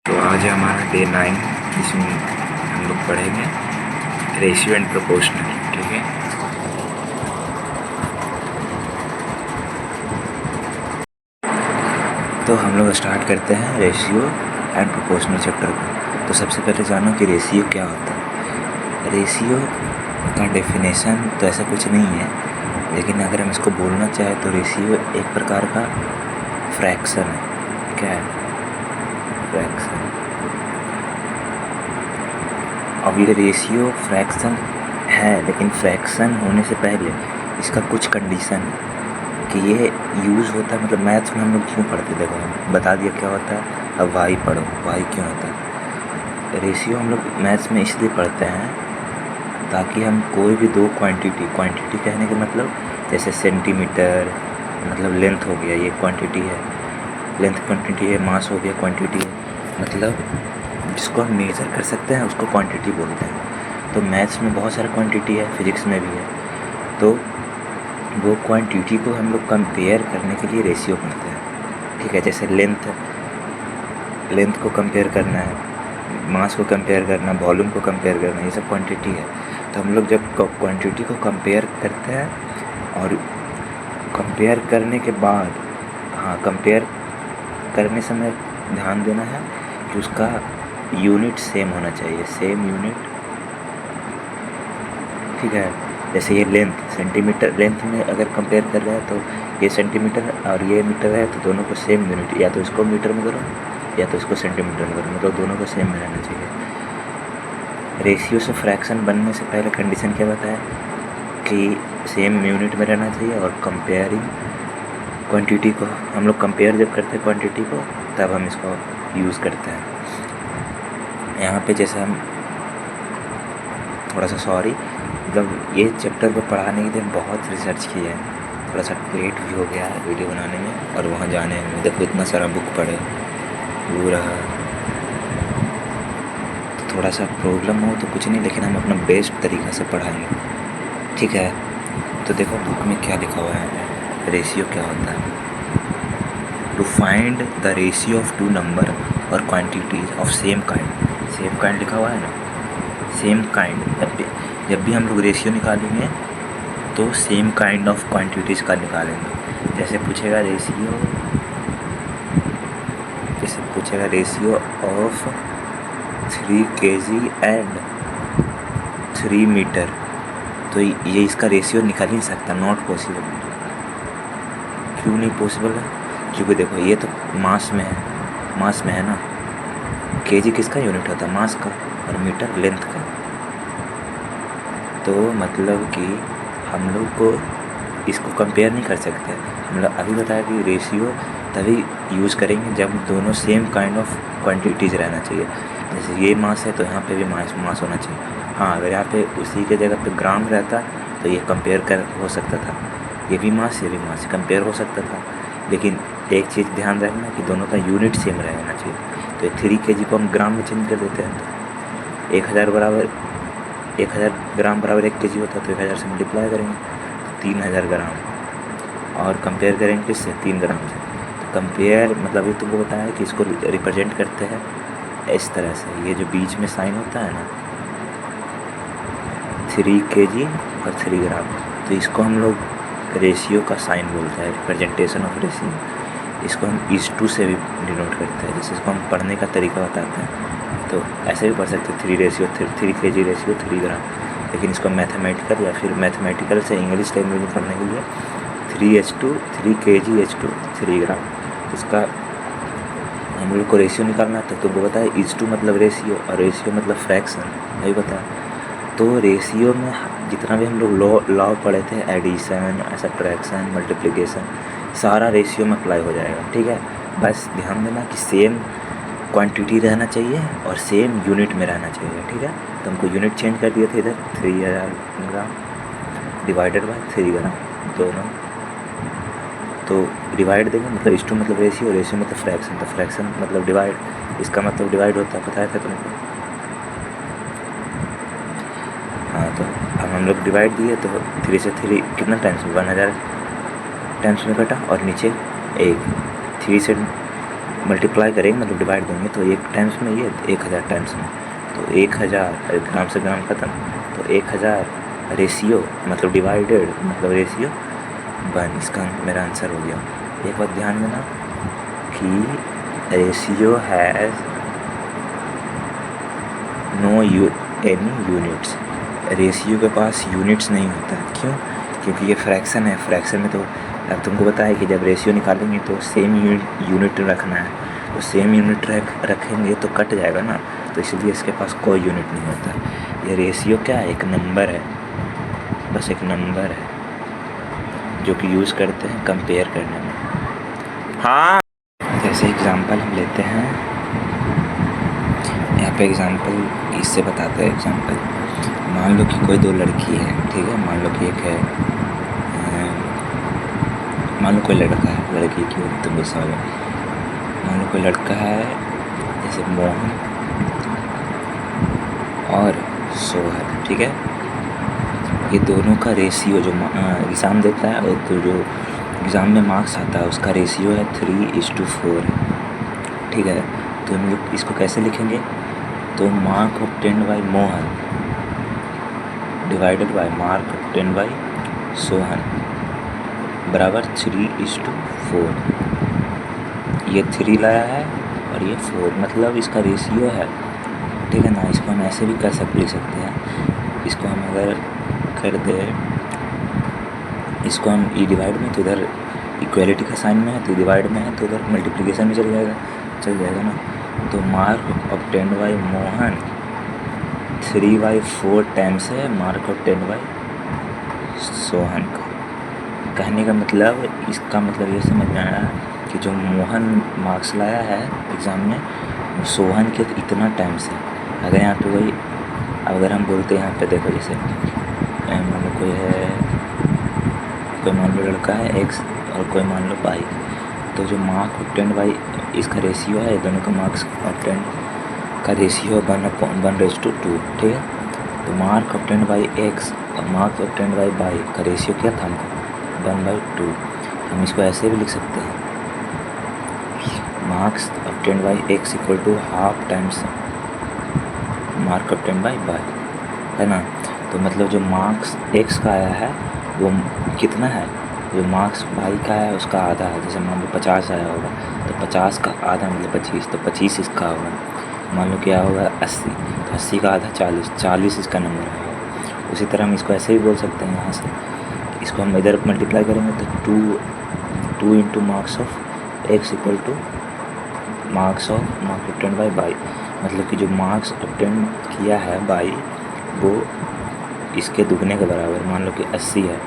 तो आज है हमारा डे 9, जिसमें हम लोग पढ़ेंगे रेशियो एंड प्रोपोर्शनल। ठीक है, तो हम लोग स्टार्ट करते हैं रेशियो एंड प्रोपोर्शनल चैप्टर को। तो सबसे पहले जानो कि रेशियो क्या होता है। रेशियो का डेफिनेशन तो ऐसा कुछ नहीं है, लेकिन अगर हम इसको बोलना चाहें तो रेशियो एक प्रकार का फ्रैक्शन है। क्या है? फ्रैक्शन। अब ये रेशियो फ्रैक्शन है, लेकिन फ्रैक्शन होने से पहले इसका कुछ कंडीशन है कि ये यूज़ होता है। मतलब मैथ्स में हम लोग क्यों पढ़ते, देखो हम बता दिया क्या होता है। अब वाई पढ़ो, वाई क्यों होता है। रेशियो हम लोग मैथ्स में इसलिए पढ़ते हैं ताकि हम कोई भी दो क्वांटिटी कहने का मतलब जैसे सेंटीमीटर, मतलब लेंथ हो गया, ये क्वांटिटी है, लेंथ क्वांटिटी है, मास हो गया क्वांटिटी है, मतलब जिसको हम मेज़र कर सकते हैं उसको क्वांटिटी बोलते हैं। तो मैथ्स में बहुत सारा क्वांटिटी है, फिजिक्स में भी है। तो वो क्वांटिटी को हम लोग कंपेयर करने के लिए रेशियो पढ़ते हैं। ठीक है, जैसे लेंथ को कंपेयर करना है, मास को कंपेयर करना, वॉल्यूम को कंपेयर करना, ये सब क्वांटिटी है। तो हम लोग जब क्वांटिटी को कंपेयर करते हैं और कंपेयर करने के बाद, हाँ, कंपेयर करने समय ध्यान देना है कि उसका यूनिट सेम होना चाहिए, सेम यूनिट। ठीक है, जैसे ये लेंथ, सेंटीमीटर लेंथ में अगर कंपेयर कर रहे हैं तो ये सेंटीमीटर और ये मीटर है, तो दोनों को सेम यूनिट, या तो इसको मीटर में करो या तो इसको सेंटीमीटर में करो, मतलब दोनों को सेम में रहना चाहिए। रेशियो से फ्रैक्शन बनने से पहले कंडीशन क्या बताया कि सेम यूनिट में रहना चाहिए, और कंपेयरिंग क्वांटिटी को हम लोग कंपेयर जब करते हैं क्वांटिटी को, तब हम इसको यूज़ करते हैं। यहाँ पे जैसे हम थोड़ा सा सॉरी, मतलब ये चैप्टर को पढ़ाने के लिए बहुत रिसर्च की है, थोड़ा सा लेट भी हो गया है वीडियो बनाने में और वहाँ जाने में। देखो इतना सारा बुक पढ़े, वो रहा, तो थोड़ा सा प्रॉब्लम हो तो कुछ नहीं, लेकिन हम अपना बेस्ट तरीक़ा से पढ़ाएंगे। ठीक है, तो देखो बुक में क्या लिखा हुआ है, रेशियो क्या होता है। To find the ratio of two number और quantities of same kind. Same kind लिखा हुआ है ना, सेम काइंड। जब भी हम लोग रेशियो निकालेंगे तो सेम काइंड ऑफ क्वांटिटीज़ का निकालेंगे। जैसे पूछेगा ratio of 3 kg and 3 metre, तो ये इसका रेशियो निकल ही नहीं सकता, नॉट पॉसिबल। क्यों नहीं पॉसिबल है? क्योंकि देखो ये तो मास में है ना। केजी किसका यूनिट होता है? मास का, और मीटर लेंथ का। तो मतलब कि हम लोग को इसको कंपेयर नहीं कर सकते। हम लोग अभी बताया कि रेशियो तभी यूज़ करेंगे जब दोनों सेम काइंड ऑफ क्वांटिटीज़ रहना चाहिए। जैसे ये मास है तो यहाँ पे भी मास होना चाहिए। हाँ, अगर यहाँ पे उसी के जगह पे ग्राम रहता तो ये कंपेयर हो सकता था, ये भी मास कंपेयर हो सकता था। लेकिन एक चीज़ ध्यान रखना कि दोनों का यूनिट सेम रहना चाहिए। तो 3 kg को हम ग्राम में चेंज कर देते हैं, तो 1000 ग्राम बराबर 1 kg होता है, तो 1000 से मल्टीप्लाई करेंगे तो 3000 ग्राम, और कंपेयर करेंगे किससे? 3 ग्राम से। तो कंपेयर मतलब ये तुमको बताया कि इसको रिप्रेजेंट करते हैं इस तरह से, ये जो बीच में साइन होता है ना, 3 kg और 3 ग्राम, तो इसको हम लोग रेशियो का साइन बोलते हैं, रिप्रेजेंटेशन ऑफ रेशियो। इसको हम इस टू से भी डिनोट करते हैं। जैसे इसको हम पढ़ने का तरीका बताते हैं, तो ऐसे भी पढ़ सकते हैं 3 kg रेशियो 3 ग्राम। लेकिन इसको मैथमेटिकल या फिर मैथमेटिकल से इंग्लिश लैंग्वेज में पढ़ने के लिए 3 kg 3 ग्राम, इसका हम लोग को रेशियो निकालना है। तो तुमको बताया इस टू मतलब रेशियो, और रेशियो मतलब फ्रैक्शन, यही बताया। तो रेशियो में जितना भी हम लोग लॉ पढ़े थे, एडिशन, सब्ट्रैक्शन, मल्टीप्लिकेशन, सारा रेशियो में अप्लाई हो जाएगा। ठीक है, बस ध्यान देना कि सेम क्वांटिटी रहना चाहिए और सेम यूनिट में रहना चाहिए। ठीक है, तो हमको यूनिट चेंज कर दिए थे, इधर 3000 ग्राम डिवाइडेड बाय 3 ग्राम दोनों, तो डिवाइड देंगे, मतलब इस टू मतलब रेशियो मतलब फ्रैक्शन, तो फ्रैक्शन मतलब डिवाइड, इसका मतलब डिवाइड होता है, बताया था तुमको। हाँ, तो अब हम लोग डिवाइड दिए तो 3 से 3 कितना टाइम्स में, 1000 टाइम्स में कटा, और नीचे 1, 3 से मल्टीप्लाई करेंगे मतलब डिवाइड देंगे तो 1 टाइम्स में ये 1000 टाइम्स में, तो 1000 ग्राम से ग्राम ख़त्म, तो 1000 रेशियो मतलब डिवाइडेड मतलब रेशियो 1, इसका मेरा आंसर हो गया। एक बात ध्यान देना कि ratio has no any units, ratio के पास यूनिट्स नहीं होता। क्यों? क्योंकि ये फ्रैक्शन है, फ्रैक्शन में तो अब तुमको पता है कि जब रेशियो निकालेंगे तो सेम यूनिट रखना है, तो सेम यूनिट रखेंगे तो कट जाएगा ना, तो इसलिए इसके पास कोई यूनिट नहीं होता। ये रेशियो क्या है? एक नंबर है, बस एक नंबर है जो कि यूज़ करते हैं कंपेयर करने में। हाँ, जैसे एग्ज़ाम्पल हम लेते हैं, यहाँ पे एग्ज़ाम्पल इससे बताते हैं। एग्ज़ाम्पल मान लो कि कोई 2 लड़की है, ठीक है। मान लो कि एक है, मान लो कोई लड़का है, लड़की की तुम भी समझो। मान लो कोई लड़का है जैसे मोहन और सोहन, ठीक है। ये दोनों का रेशियो जो एग्ज़ाम देता है और तो जो एग्ज़ाम में मार्क्स आता है उसका रेशियो है 3:4, ठीक है। तो हम लोग इसको कैसे लिखेंगे? तो mark obtained by Mohan divided by mark obtained by Sohan बराबर 3:4। ये 3 लाया है और ये 4, मतलब इसका रेशियो है, ठीक है ना। इसको हम ऐसे भी लिख सकते हैं। इसको हम अगर कर दे, इसको हम ई डिवाइड में, तो इधर इक्वलिटी का साइन में है, तो डिवाइड में है तो उधर मल्टीप्लिकेशन में चल जाएगा ना। तो mark obtained by Mohan 3/4 times है मार्क ऑब्टेन्ड बाय सोहन का। कहने का मतलब, इसका मतलब ये समझ में आया कि जो मोहन मार्क्स लाया है एग्ज़ाम में वो सोहन के इतना टाइम्स है। अगर यहाँ पे वही, अगर हम बोलते हैं यहाँ पे देखो, जैसे मान लो कोई है, कोई मान लो लड़का है एक्स और कोई मान लो वाई, तो जो मार्क ऑब्टेन्ड बाई इसका रेशियो है, दोनों का मार्क्स ऑब्टेन्ड का रेशियो 1:2, ठीक है। तो मार्क ऑब्टेन्ड बाई एक्स और मार्क्स ऑब्टेन्ड बाई वाई का रेशियो क्या था हमको? 1/2। हम इसको ऐसे भी लिख सकते हैं, marks obtained by X equal to half times mark obtained by Y, है ना। तो मतलब जो मार्क्स एक्स का आया है वो कितना है, जो मार्क्स वाई का है उसका आधा है। जैसे मान लो 50 आया होगा तो 50 का आधा मतलब 25, तो 25 इसका होगा। मान लो क्या होगा 80, तो 80 का आधा 40 इसका नंबर है। उसी तरह हम इसको ऐसे ही बोल सकते हैं। यहाँ से इसको हम इधर मल्टीप्लाई करेंगे तो 2 into marks of X equal to marks obtained by Y, मतलब कि जो मार्क्स ऑब्टेन किया है वाई वो इसके दुगने के बराबर। मान लो कि 80 है,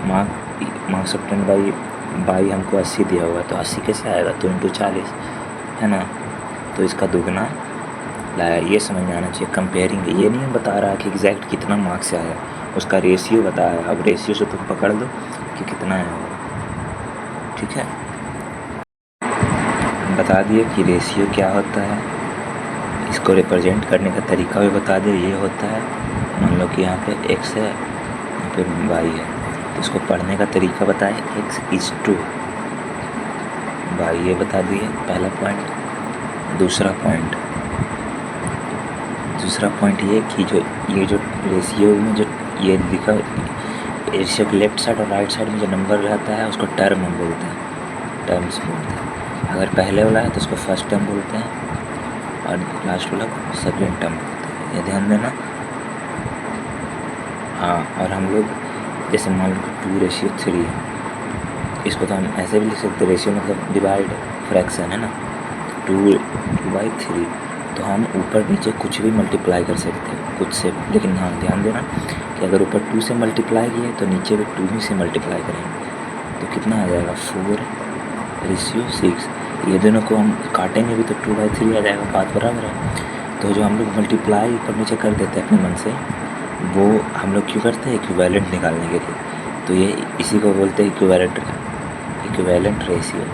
मार्क्स ऑब्टेन्ड बाई वाई हमको 80 दिया होगा, तो 80 कैसे आएगा? तो इंटू 40, है ना। तो इसका दुगना लाया, ये समझ में आना चाहिए। कंपेयरिंग, ये नहीं बता रहा कि एग्जैक्ट कितना मार्क्स आया, उसका रेशियो बताया। अब रेशियो से तुम पकड़ लो कि कितना आया होगा, ठीक है। बता दिए कि रेशियो क्या होता है, इसको रिप्रेजेंट करने का तरीका भी बता दिए, ये होता है। मान लो कि यहाँ पे x है, यहाँ पे y है, तो इसको पढ़ने का तरीका बताएं, x:2 y, ये बता दिए पहला पॉइंट। दूसरा पॉइंट ये कि ये जो रेशियो में जो ये लिखा, रेशियो के लेफ्ट साइड और राइट साइड में जो नंबर रहता है उसको टर्म हम बोलते हैं, टर्म्स बोलते हैं। अगर पहले वाला है तो उसको फर्स्ट टर्म बोलते हैं और लास्ट वाला सेकेंड टर्म बोलते हैं, ये ध्यान देना। हाँ, और हम लोग जैसे मान लो 2:3 है, इसको तो हम ऐसे भी लिख सकते हैं, रेशियो मतलब डिवाइड फ्रैक्शन है ना, 2/3। तो हम ऊपर नीचे कुछ भी मल्टीप्लाई कर सकते हैं कुछ से, लेकिन हाँ ध्यान देना कि अगर ऊपर 2 से मल्टीप्लाई किए तो नीचे भी 2 ही से मल्टीप्लाई करेंगे, तो कितना आ जाएगा 4:6। ये दोनों को हम काटेंगे भी तो 2/3 आ जाएगा, बात बराबर है। तो जो हम लोग मल्टीप्लाई ऊपर नीचे कर देते हैं अपने मन से, वो हम लोग क्यों करते हैं? इक्विवेलेंट निकालने के लिए। तो ये इसी को बोलते हैं इक्विवेलेंट रेशियो।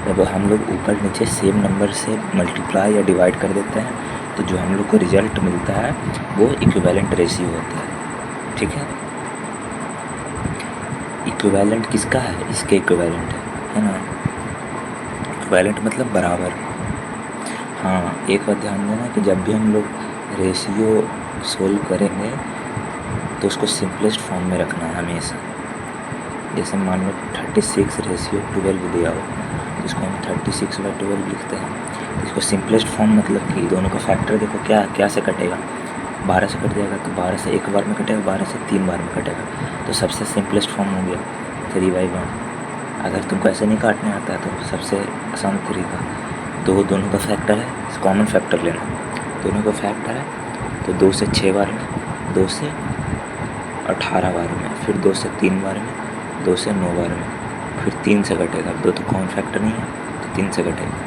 जब हम लोग ऊपर नीचे सेम नंबर से मल्टीप्लाई या डिवाइड कर देते हैं तो जो हम लोग को रिजल्ट मिलता है वो इक्विवेलेंट रेशियो होता है, ठीक है। इक्विवेलेंट किसका है? इसके इक्विवेलेंट है ना। इक्विवेलेंट मतलब बराबर। हाँ, एक बात ध्यान देना कि जब भी हम लोग रेशियो सोल्व करेंगे तो उसको सिंपलेस्ट फॉर्म में रखना है हमेशा। जैसे मान लो 36/12 दिया हो, इसको हम 36/12 लिखते हैं। इसको सिंपलेस्ट फॉर्म मतलब कि दोनों का फैक्टर देखो क्या क्या से कटेगा, 12 से कट जाएगा, तो 12 से एक बार में कटेगा, 12 से 3 बार में कटेगा, तो सबसे सिंपलेस्ट फॉर्म हो गया 3/1। अगर तुमको ऐसे नहीं काटने आता है तो सबसे आसान तरीका, दोनों का फैक्टर है, कॉमन फैक्टर लेना। दोनों का फैक्टर है तो 2 से 6 बार में, 2 से 18 बार में, फिर 2 से 3 बार में, 2 से 9 बार में, फिर 3 से कटेगा। 2 तो कॉमन फैक्टर नहीं है तो 3 से कटेगा,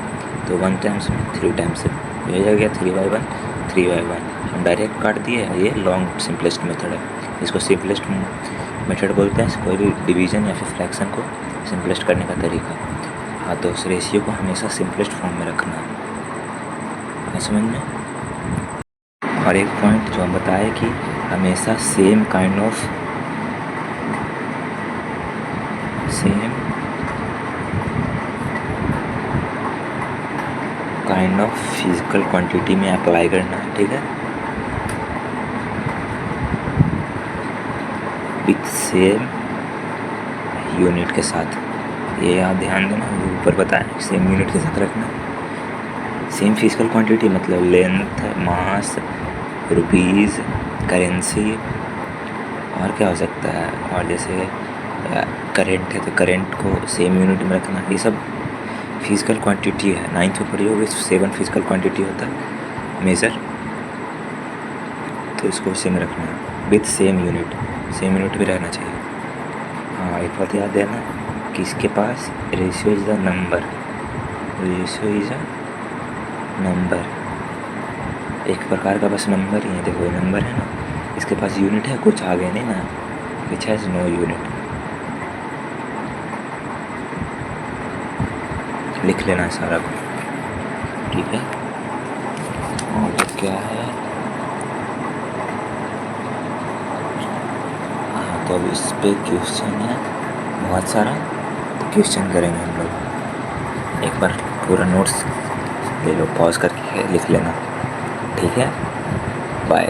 तो 1 टाइम्स में 3 टाइम्स से भेजा गया 3/1 3/1। हम डायरेक्ट काट दिए। ये लॉन्ग सिंपलेस्ट मेथड है, इसको सिंपलेस्ट मेथड बोलते हैं कोई भी डिवीज़न या फिर फ्रैक्शन को सिंपलेस्ट करने का तरीका। हाँ, तो उस रेशियो को हमेशा सिंपलेस्ट फॉर्म में रखना है समझ में। और एक पॉइंट जो हम बताए कि हमेशा same kind of physical quantity में अप्लाई करना है, ठीक है, विथ सेम यूनिट के साथ। ये आप ध्यान देना, ऊपर बताएं सेम यूनिट के साथ रखना। सेम फिजिकल क्वांटिटी मतलब लेंथ, मास, रुपीज़, करेंसी, और क्या हो सकता है, और जैसे करेंट है तो करेंट को सेम यूनिट में रखना। ये सब फिजिकल क्वांटिटी है, 9th में पढ़ी होगी, 7 फिजिकल क्वांटिटी होता है मेज़र, तो इसको उसी में रखना है विथ सेम यूनिट भी रहना चाहिए। हाँ, एक बात याद देना कि इसके पास रेशियो इज़ द नंबर, एक प्रकार का बस नंबर ही है। देखो ये नंबर है ना, इसके पास यूनिट है, कुछ आगे नहीं ना, विच हैज़ नो यूनिट। लिख लेना है सारा कुछ, ठीक है। और क्या है, हाँ, तो अब इस पे क्वेश्चन है बहुत सारा, तो क्वेश्चन करेंगे हम लोग। एक बार पूरा नोट्स ले लो, पॉज करके लिख लेना, ठीक है। बाय।